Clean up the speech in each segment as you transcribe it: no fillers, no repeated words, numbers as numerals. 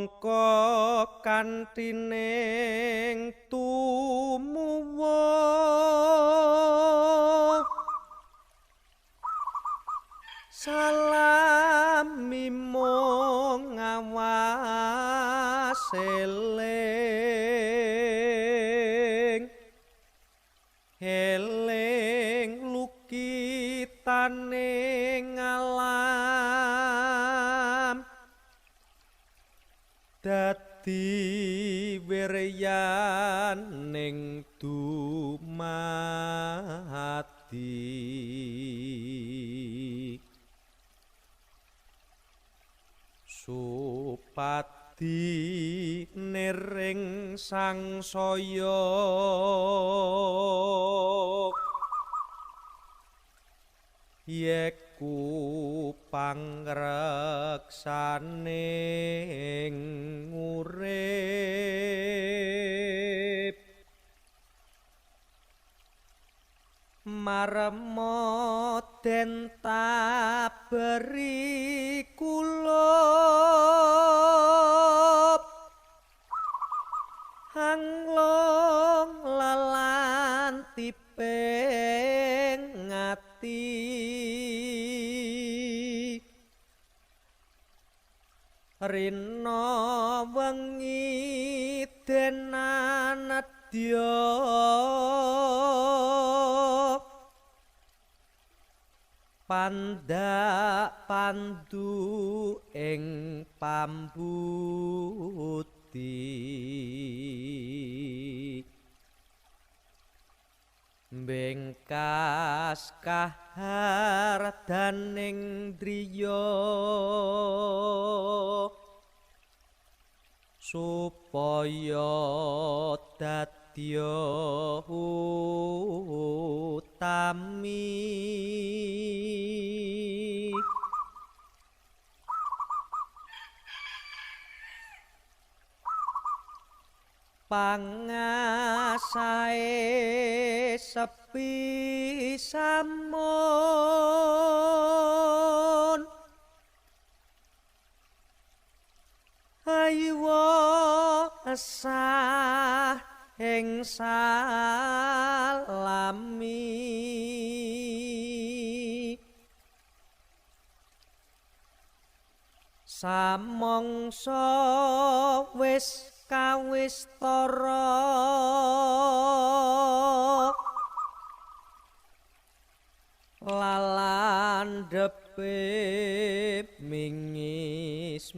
mongko kantining tumuwuh salami mung ngawas eling lukitaning alam dadi wiryaning dumadi supadi nering sangsaya yeku pangreksaning urip marmo den taberi kulup hanglong lalan tipeng ngati rina wengi denanedya pandak pandu ing pambuti bengkas kahardaning driya supaya dadya utami pangasae sepi samun ayo asah ing salami samangsa wis kawistara lalandhepe mingis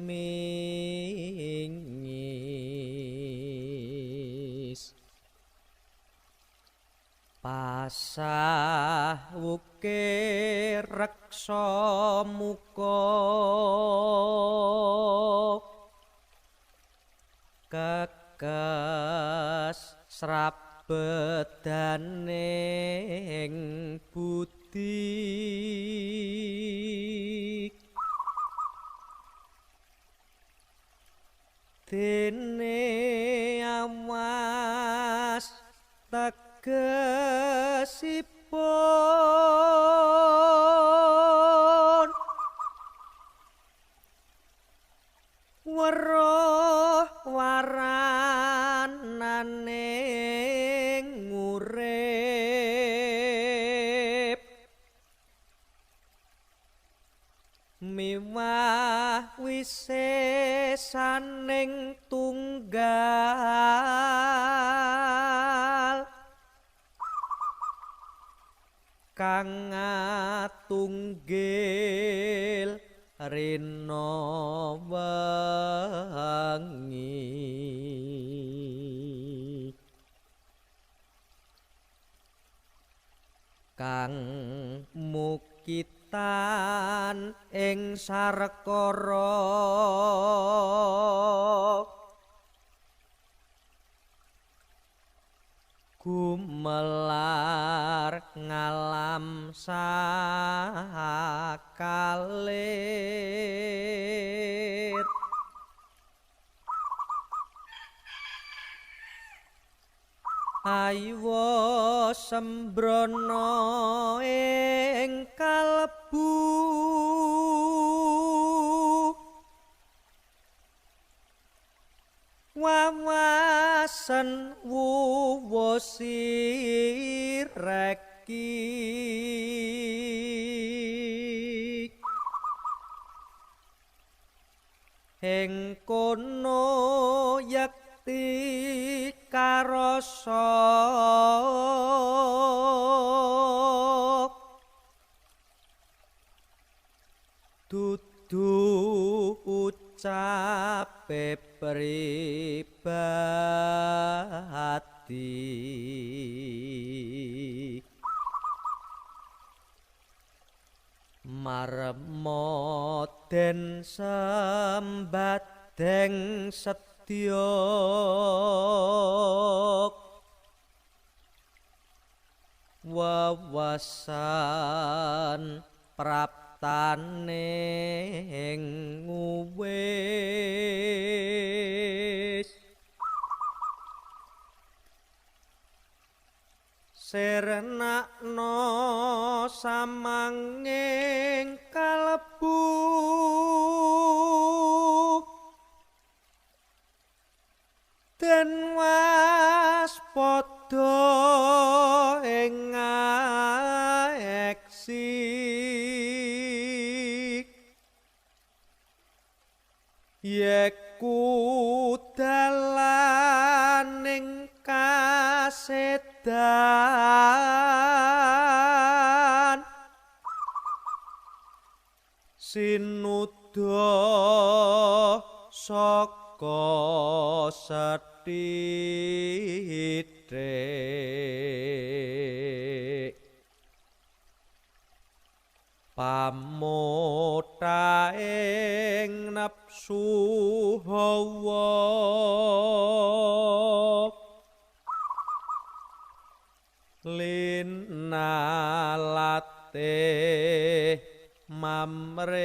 pasah wukir reksa muka kekes srabedaning budi dene awas tegesipun weruh warananing urip miwah wisesaning tunggal kang atunggil rina wengi kang mukitan ing sarkara gumelar ngalam sakalir aywa sembrono ing kalbu wawasan wuwusireki ing kono yakti karasa dudu ucape pribadi marmoden sembadeng sedya wawasan praptaning wis sernakno samanging kalebu den waspada ing eksik yeku dalaning kasedan sinuda saka sethithik pamotaing nafsu hawa linalate mamreh